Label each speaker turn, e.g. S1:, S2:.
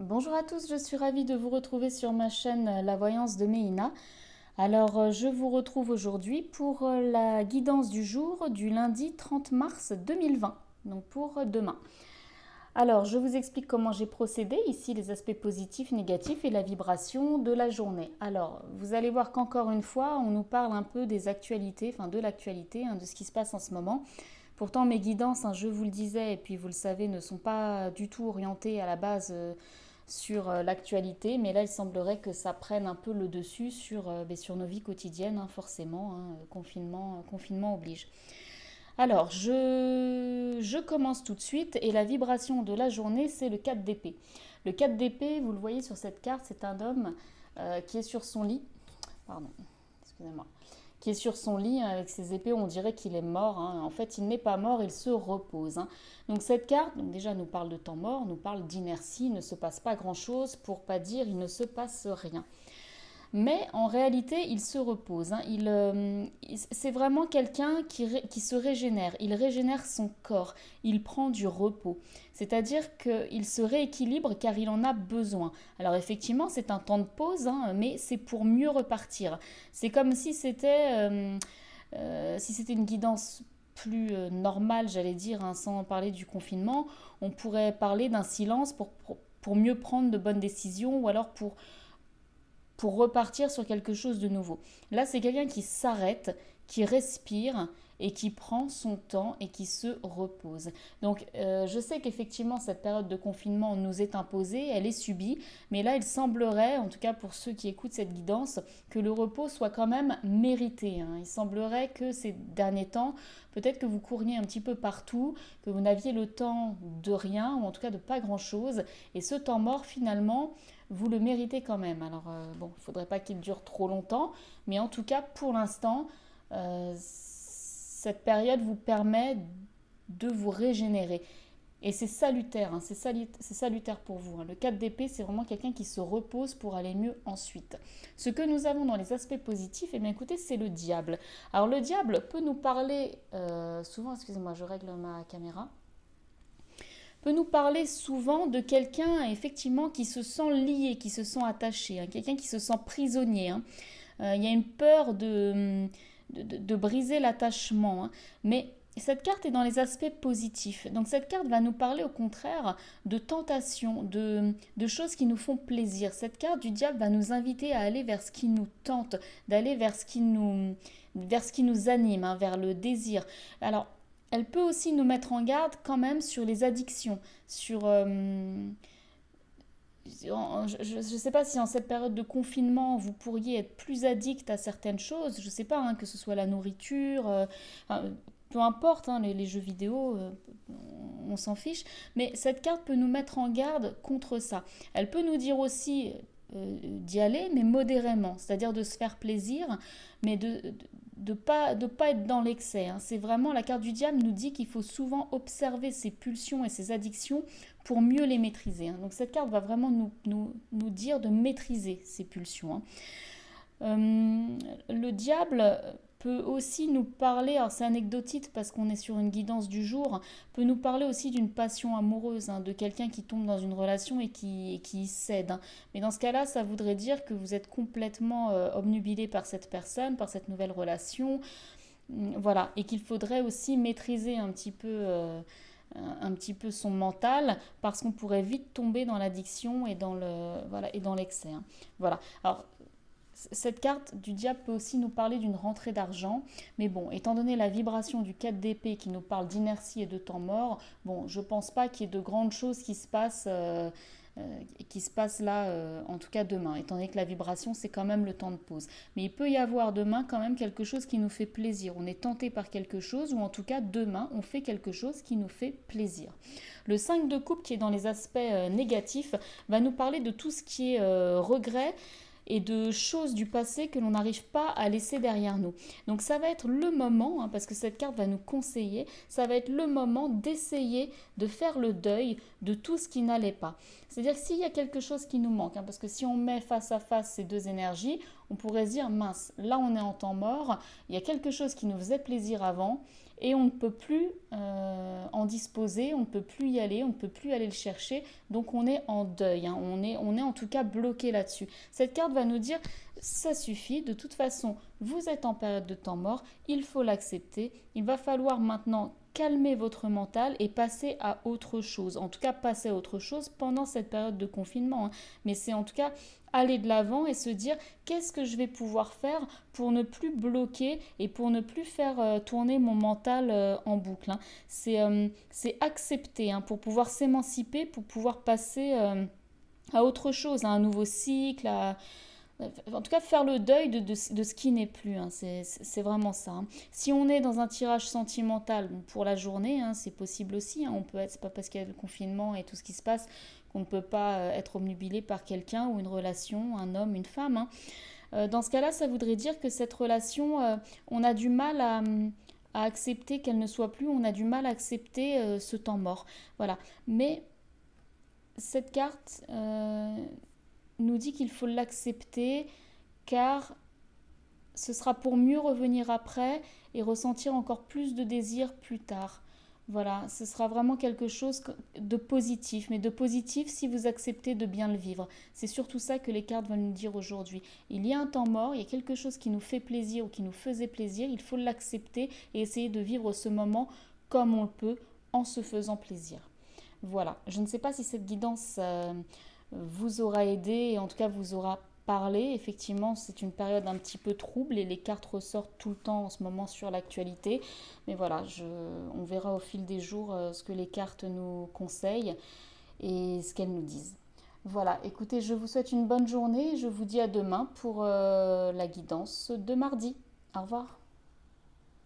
S1: Bonjour à tous, je suis ravie de vous retrouver sur ma chaîne La Voyance de Méhina. Alors, je vous retrouve aujourd'hui pour la guidance du jour du lundi 30 mars 2020, donc pour demain. Alors, je vous explique comment j'ai procédé, ici les aspects positifs, négatifs et la vibration de la journée. Alors, vous allez voir qu'encore une fois, on nous parle un peu des actualités, enfin de l'actualité, de ce qui se passe en ce moment. Pourtant, mes guidances, je vous le disais, et puis vous le savez, ne sont pas du tout orientées à la base sur l'actualité, mais là il semblerait que ça prenne un peu le dessus sur nos vies quotidiennes, forcément, confinement oblige. Alors, je commence tout de suite et la vibration de la journée, c'est le 4 d'épée. Le 4 d'épée, vous le voyez sur cette carte, c'est un homme qui est sur son lit. Pardon, excusez-moi. Qui est sur son lit avec ses épées, on dirait qu'il est mort. En fait, il n'est pas mort, il se repose. Donc cette carte, donc déjà, nous parle de temps mort, nous parle d'inertie, il ne se passe pas grand-chose, pour pas dire il ne se passe rien. Mais en réalité, il se repose. C'est vraiment quelqu'un qui se régénère. Il régénère son corps. Il prend du repos. C'est-à-dire qu'il se rééquilibre car il en a besoin. Alors effectivement, c'est un temps de pause, mais c'est pour mieux repartir. C'est comme si c'était une guidance plus normale, j'allais dire, sans parler du confinement. On pourrait parler d'un silence pour mieux prendre de bonnes décisions ou alors pour repartir sur quelque chose de nouveau. Là, c'est quelqu'un qui s'arrête, qui respire et qui prend son temps et qui se repose. Donc, je sais qu'effectivement, cette période de confinement nous est imposée, elle est subie, mais là, il semblerait, en tout cas pour ceux qui écoutent cette guidance, que le repos soit quand même mérité. Il semblerait que ces derniers temps, peut-être que vous couriez un petit peu partout, que vous n'aviez le temps de rien, ou en tout cas de pas grand-chose, et ce temps mort, finalement, vous le méritez quand même. Alors, bon, il ne faudrait pas qu'il dure trop longtemps, mais en tout cas, pour l'instant, cette période vous permet de vous régénérer. Et c'est salutaire, c'est salutaire pour vous. Le 4 d'épée, c'est vraiment quelqu'un qui se repose pour aller mieux ensuite. Ce que nous avons dans les aspects positifs, eh bien écoutez, c'est le diable. Alors le diable peut nous parler, souvent, excusez-moi, je règle ma caméra, peut nous parler souvent de quelqu'un effectivement qui se sent lié, qui se sent attaché, quelqu'un qui se sent prisonnier. Il y a une peur de briser l'attachement. Mais cette carte est dans les aspects positifs. Donc cette carte va nous parler au contraire de tentations, de choses qui nous font plaisir. Cette carte du diable va nous inviter à aller vers ce qui nous tente, d'aller vers ce qui nous anime, vers le désir. Alors, elle peut aussi nous mettre en garde quand même sur les addictions, je ne sais pas si en cette période de confinement, vous pourriez être plus addict à certaines choses. Je ne sais pas, que ce soit la nourriture, enfin, peu importe, les jeux vidéo, on s'en fiche. Mais cette carte peut nous mettre en garde contre ça. Elle peut nous dire aussi d'y aller, mais modérément, c'est-à-dire de se faire plaisir, mais de pas être dans l'excès. C'est vraiment, la carte du diable nous dit qu'il faut souvent observer ses pulsions et ses addictions pour mieux les maîtriser. Donc cette carte va vraiment nous dire de maîtriser ces pulsions. Le diable peut aussi nous parler, alors c'est anecdotique parce qu'on est sur une guidance du jour, peut nous parler aussi d'une passion amoureuse, de quelqu'un qui tombe dans une relation et qui cède. Mais dans ce cas-là, ça voudrait dire que vous êtes complètement obnubilé par cette personne, par cette nouvelle relation. Voilà, et qu'il faudrait aussi maîtriser un petit peu son mental parce qu'on pourrait vite tomber dans l'addiction et dans l'excès. Voilà. Alors cette carte du diable peut aussi nous parler d'une rentrée d'argent, mais bon, étant donné la vibration du 4 d'épée qui nous parle d'inertie et de temps mort, bon, je pense pas qu'il y ait de grandes choses qui se passent là, en tout cas demain, étant donné que la vibration, c'est quand même le temps de pause. Mais il peut y avoir demain quand même quelque chose qui nous fait plaisir. On est tenté par quelque chose, ou en tout cas demain, on fait quelque chose qui nous fait plaisir. Le 5 de coupe, qui est dans les aspects négatifs, va nous parler de tout ce qui est regret et de choses du passé que l'on n'arrive pas à laisser derrière nous. Donc ça va être le moment, parce que cette carte va nous conseiller, ça va être le moment d'essayer de faire le deuil de tout ce qui n'allait pas. C'est-à-dire que s'il y a quelque chose qui nous manque, parce que si on met face à face ces deux énergies, on pourrait se dire, mince, là on est en temps mort, il y a quelque chose qui nous faisait plaisir avant, et on ne peut plus en disposer, on ne peut plus y aller, on ne peut plus aller le chercher, donc on est en deuil, hein. On est en tout cas bloqué là-dessus. Cette carte va nous dire, ça suffit, de toute façon, vous êtes en période de temps mort, il faut l'accepter, il va falloir maintenant calmer votre mental et passer à autre chose. En tout cas, passer à autre chose pendant cette période de confinement, hein. Mais c'est en tout cas aller de l'avant et se dire qu'est-ce que je vais pouvoir faire pour ne plus bloquer et pour ne plus faire tourner mon mental en boucle, hein. C'est accepter, hein, pour pouvoir s'émanciper, pour pouvoir passer à autre chose, à un nouveau cycle, en tout cas faire le deuil de ce qui n'est plus, hein. C'est vraiment ça, hein. Si on est dans un tirage sentimental, bon, pour la journée, hein, c'est possible aussi, hein. On peut être, c'est pas parce qu'il y a le confinement et tout ce qui se passe qu'on ne peut pas être obnubilé par quelqu'un ou une relation, un homme, une femme, hein. Dans ce cas-là, ça voudrait dire que cette relation, on a du mal à accepter qu'elle ne soit plus, on a du mal à accepter ce temps mort. Voilà. Mais cette carte nous dit qu'il faut l'accepter car ce sera pour mieux revenir après et ressentir encore plus de désir plus tard. Voilà, ce sera vraiment quelque chose de positif, mais de positif si vous acceptez de bien le vivre. C'est surtout ça que les cartes veulent nous dire aujourd'hui. Il y a un temps mort, il y a quelque chose qui nous fait plaisir ou qui nous faisait plaisir, il faut l'accepter et essayer de vivre ce moment comme on le peut en se faisant plaisir. Voilà, je ne sais pas si cette guidance vous aura aidé et en tout cas vous aura parlé. Effectivement, c'est une période un petit peu trouble et les cartes ressortent tout le temps en ce moment sur l'actualité. Mais voilà, on verra au fil des jours ce que les cartes nous conseillent et ce qu'elles nous disent. Voilà, écoutez, je vous souhaite une bonne journée et je vous dis à demain pour la guidance de mardi. Au revoir.